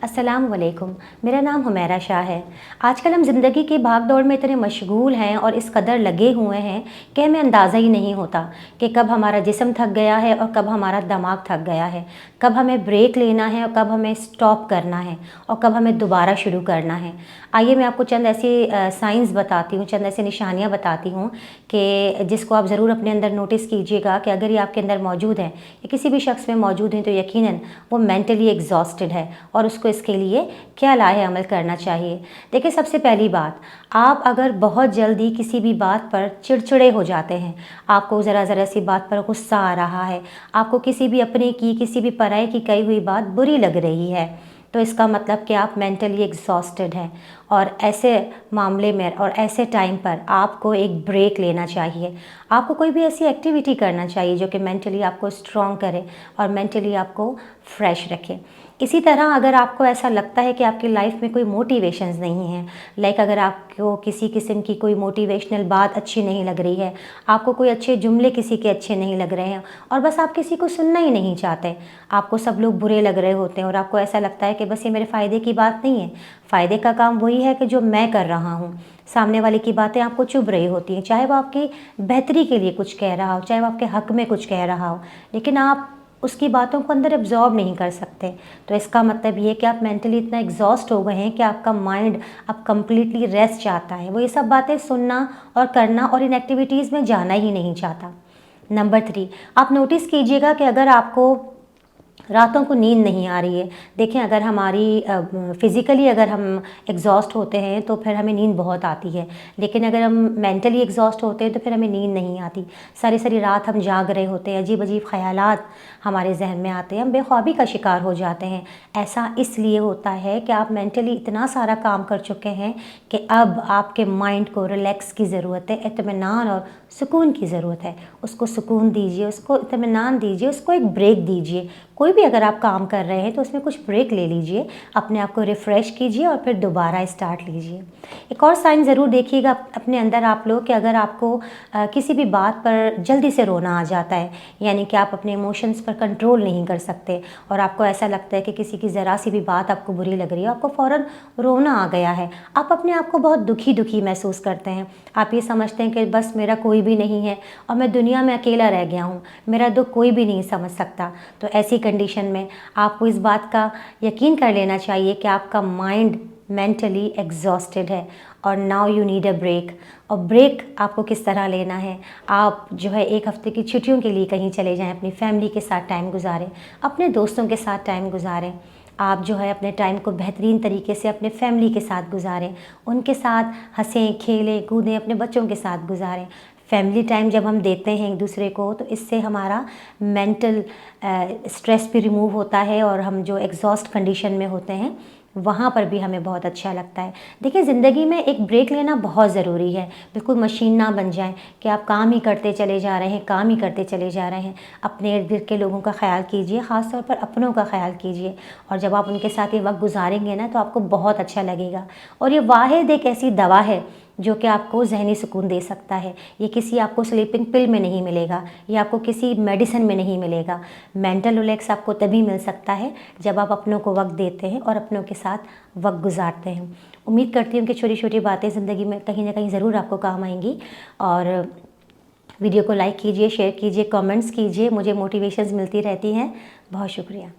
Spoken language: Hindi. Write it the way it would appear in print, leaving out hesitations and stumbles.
अस्सलाम वालेकुम। मेरा नाम हुमैरा शाह है। आजकल हम ज़िंदगी की भाग-दौड़ में इतने मशगूल हैं और इस कदर लगे हुए हैं कि हमें अंदाज़ा ही नहीं होता कि कब हमारा जिस्म थक गया है और कब हमारा दिमाग थक गया है। कब हमें ब्रेक लेना है और कब हमें स्टॉप करना है और कब हमें दोबारा शुरू करना है। आइए मैं आपको चंद ऐसी साइंस बताती हूँ, चंद ऐसी निशानियाँ बताती हूँ कि जिसको आप ज़रूर अपने अंदर नोटिस कीजिएगा कि अगर ये आपके अंदर मौजूद है या किसी भी शख्स में मौजूद है तो यकीनन वो मेंटली एग्जॉस्टेड है और उसको इसके लिए क्या लाहे अमल करना चाहिए। देखिए, सबसे पहली बात, आप अगर बहुत जल्दी किसी भी बात पर चिड़चिड़े हो जाते हैं, आपको ज़रा सी बात पर गुस्सा आ रहा है, आपको किसी भी अपने की किसी भी पराये की कही हुई बात बुरी लग रही है, तो इसका मतलब कि आप मेंटली एग्जॉस्टेड हैं और ऐसे मामले में और ऐसे टाइम पर आपको एक ब्रेक लेना चाहिए। आपको कोई भी ऐसी एक्टिविटी करना चाहिए जो कि मेंटली आपको स्ट्रॉन्ग करे और मेंटली आपको फ्रेश रखे। इसी तरह अगर आपको ऐसा लगता है कि आपकी लाइफ में कोई मोटिवेशंस नहीं है, लाइक अगर आपको किसी किस्म की कोई मोटिवेशनल बात अच्छी नहीं लग रही है, आपको कोई अच्छे जुमले किसी के अच्छे नहीं लग रहे हैं और बस आप किसी को सुनना ही नहीं चाहते, आपको सब लोग बुरे लग रहे होते हैं और आपको ऐसा लगता है कि बस ये मेरे फ़ायदे की बात नहीं है। फ़ायदे का काम वही है कि जो मैं कर रहा हूँ, सामने वाले की बातें आपको चुभ रही होती हैं, चाहे वो आपकी बेहतरी के लिए कुछ कह रहा हो, चाहे वो आपके हक़ में कुछ कह रहा हो, लेकिन आप उसकी बातों को अंदर एब्जॉर्ब नहीं कर सकते। तो इसका मतलब ये है कि आप मेंटली इतना एग्जॉस्ट हो गए हैं कि आपका माइंड अब कम्प्लीटली रेस्ट चाहता है, वो ये सब बातें सुनना और करना और इन एक्टिविटीज़ में जाना ही नहीं चाहता। नंबर 3, आप नोटिस कीजिएगा कि अगर आपको रातों को नींद नहीं आ रही है। देखें, अगर हमारी फ़िज़िकली अगर हम एग्जॉस्ट होते हैं तो फिर हमें नींद बहुत आती है, लेकिन अगर हम मेंटली एग्जॉस्ट होते हैं तो फिर हमें नींद नहीं आती। सारी सारी रात हम जाग रहे होते हैं, अजीब अजीब ख़यालात हमारे जहन में आते हैं, हम बेख्वाबी का शिकार हो जाते हैं। ऐसा इसलिए होता है कि आप मेंटली इतना सारा काम कर चुके हैं कि अब आपके माइंड को रिलैक्स की ज़रूरत है, इत्मीनान और सुकून की ज़रूरत है। उसको सुकून दीजिए, उसको इत्मीनान दीजिए, उसको एक ब्रेक दीजिए। कोई भी अगर आप काम कर रहे हैं तो उसमें कुछ ब्रेक ले लीजिए, अपने आप को रिफ़्रेश कीजिए और फिर दोबारा स्टार्ट लीजिए। एक और साइन ज़रूर देखिएगा अपने अंदर आप लोग कि अगर आपको किसी भी बात पर जल्दी से रोना आ जाता है, यानी कि आप अपने इमोशंस पर कंट्रोल नहीं कर सकते और आपको ऐसा लगता है कि किसी की ज़रा सी भी बात आपको बुरी लग रही है, आपको फ़ौरन रोना आ गया है, आप अपने आप को बहुत दुखी महसूस करते हैं, आप ये समझते हैं कि बस मेरा कोई भी नहीं है और मैं दुनिया में अकेला रह गया हूँ, मेरा दुख कोई भी नहीं समझ सकता। तो ऐसी कंडीशन में आपको इस बात का यकीन कर लेना चाहिए कि आपका माइंड मेंटली एग्जॉस्टेड है और now you need a break. और ब्रेक आपको किस तरह लेना है, आप जो है 1 हफ़्ते की छुट्टियों के लिए कहीं चले जाएं, अपनी फैमिली के साथ टाइम गुजारें, अपने दोस्तों के साथ टाइम गुजारें। आप जो है अपने टाइम को बेहतरीन तरीके से अपने फैमिली के साथ गुजारें, उनके साथ हंसें, खेलें, कूदें, अपने बच्चों के साथ गुजारें। फैमिली टाइम जब हम देते हैं एक दूसरे को तो इससे हमारा मेंटल स्ट्रेस भी रिमूव होता है और हम जो एग्जॉस्ट कंडीशन में होते हैं वहाँ पर भी हमें बहुत अच्छा लगता है। देखिए, ज़िंदगी में एक ब्रेक लेना बहुत ज़रूरी है। बिल्कुल मशीन ना बन जाएं कि आप काम ही करते चले जा रहे हैं, काम ही करते चले जा रहे हैं। अपने इर्द गिर्द के लोगों का ख्याल कीजिए, ख़ास तौर पर अपनों का ख्याल कीजिए और जब आप उनके साथ ये वक्त गुजारेंगे ना तो आपको बहुत अच्छा लगेगा। और ये वाहिद एक ऐसी दवा है जो कि आपको ज़हनी सुकून दे सकता है। ये किसी आपको स्लीपिंग पिल में नहीं मिलेगा, ये आपको किसी मेडिसिन में नहीं मिलेगा। मेंटल रिलैक्स आपको तभी मिल सकता है जब आप अपनों को वक्त देते हैं और अपनों के साथ वक्त गुजारते हैं। उम्मीद करती हूँ कि छोटी छोटी बातें ज़िंदगी में कहीं ना कहीं ज़रूर आपको काम आएंगी। और वीडियो को लाइक कीजिए, शेयर कीजिए, कमेंट्स कीजिए, मुझे मोटिवेशंस मिलती रहती हैं। बहुत शुक्रिया।